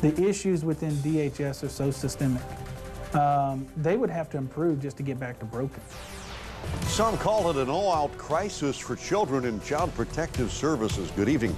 The issues within DHS are so systemic. They would have to improve just to get back to broken. Some call it an all-out crisis for children in Child Protective Services. Good evening.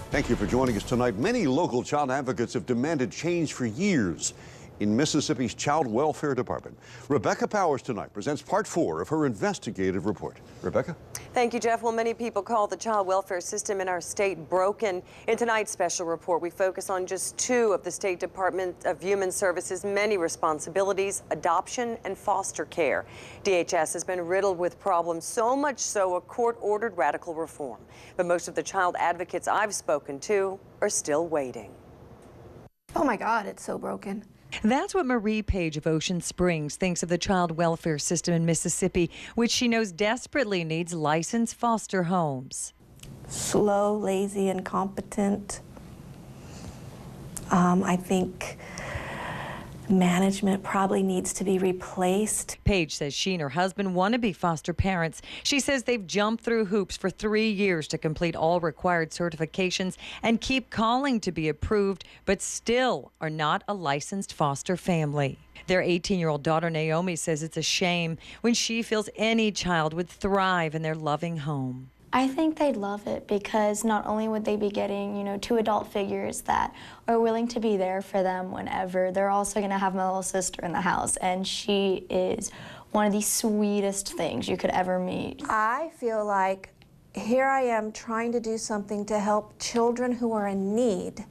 Thank you for joining us tonight. Many local child advocates have demanded change for years in Mississippi's Child Welfare Department. Rebecca Powers tonight presents part 4 of her investigative report. Rebecca? Thank you, Jeff. Well, many people call the child welfare system in our state broken. In tonight's special report, we focus on just 2 of the State Department of Human Services' many responsibilities: adoption and foster care. DHS has been riddled with problems, so much so a court-ordered radical reform. But most of the child advocates I've spoken to are still waiting. Oh my God, it's so broken. That's what Marie Page of Ocean Springs thinks of the child welfare system in Mississippi, which she knows desperately needs licensed foster homes. Slow, lazy, incompetent. I think management probably needs to be replaced. Page says she and her husband want to be foster parents. She says they've jumped through hoops for 3 years to complete all required certifications and keep calling to be approved, but still are not a licensed foster family. Their 18-year-old daughter Naomi says it's a shame when she feels any child would thrive in their loving home. I think they'd love it because not only would they be getting, 2 adult figures that are willing to be there for them whenever, they're also going to have my little sister in the house, and she is one of the sweetest things you could ever meet. I feel like here I am trying to do something to help children who are in need,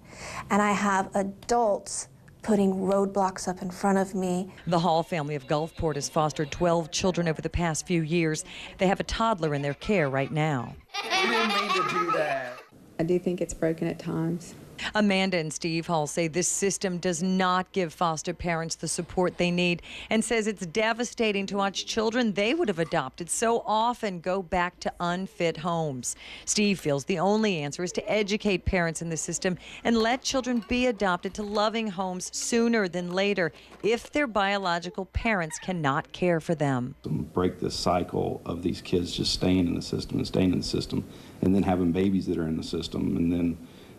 and I have adults putting roadblocks up in front of me. The Hall family of Gulfport has fostered 12 children over the past few years. They have a toddler in their care right now. We didn't mean to do that. I do think it's broken at times. Amanda and Steve Hall say this system does not give foster parents the support they need and says it's devastating to watch children they would have adopted so often go back to unfit homes. Steve feels the only answer is to educate parents in the system and let children be adopted to loving homes sooner than later if their biological parents cannot care for them. Break this cycle of these kids just staying in the system and staying in the system and then having babies that are in the system, and then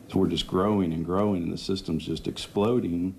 so we're just growing and growing, and the system's just exploding,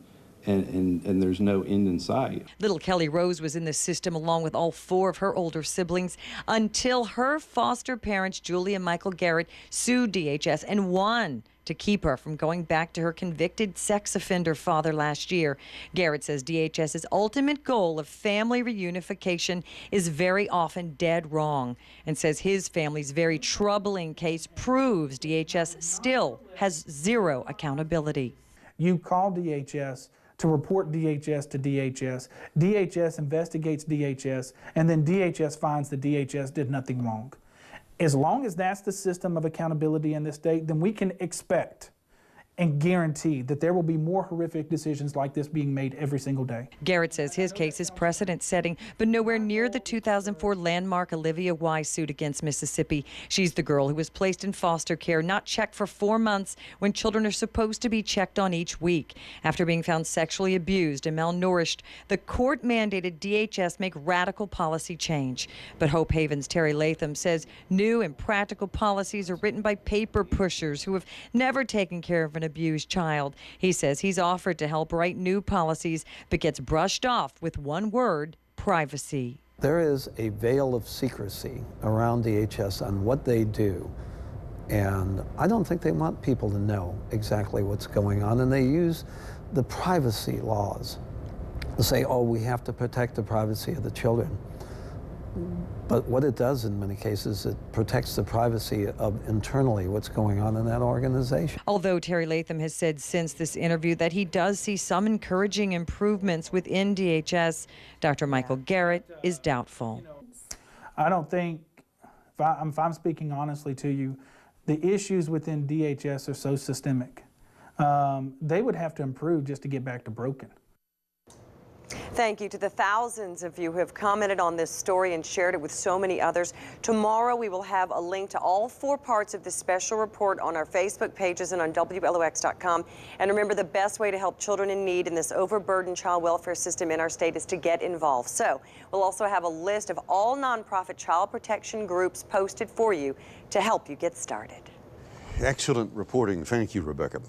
and there's no end in sight. Little Kelly Rose was in the system along with all 4 of her older siblings until her foster parents, Julie and Michael Garrett, sued DHS and won to keep her from going back to her convicted sex offender father last year. Garrett says DHS's ultimate goal of family reunification is very often dead wrong and says his family's very troubling case proves DHS still has zero accountability. You call DHS to report DHS to DHS. DHS investigates DHS, and then DHS finds that DHS did nothing wrong. As long as that's the system of accountability in this state, then we can expect and guarantee that there will be more horrific decisions like this being made every single day. Garrett says his case is precedent-setting, but nowhere near the 2004 landmark Olivia Y suit against Mississippi. She's the girl who was placed in foster care, not checked for 4 months when children are supposed to be checked on each week. After being found sexually abused and malnourished, the court mandated DHS make radical policy change. But Hope Haven's Terry Latham says new and practical policies are written by paper pushers who have never taken care of an abused child. He says he's offered to help write new policies, but gets brushed off with one word: privacy. There is a veil of secrecy around DHS on what they do, and I don't think they want people to know exactly what's going on, and they use the privacy laws to say, oh, we have to protect the privacy of the children. But what it does in many cases, it protects the privacy of internally what's going on in that organization. Although Terry Latham has said since this interview that he does see some encouraging improvements within DHS, Dr. Michael Garrett is doubtful. I don't think, if I'm speaking honestly to you, the issues within DHS are so systemic. They would have to improve just to get back to broken. Thank you to the thousands of you who have commented on this story and shared it with so many others. Tomorrow we will have a link to all 4 parts of this special report on our Facebook pages and on WLOX.com. And remember, the best way to help children in need in this overburdened child welfare system in our state is to get involved. So we'll also have a list of all nonprofit child protection groups posted for you to help you get started. Excellent reporting. Thank you, Rebecca.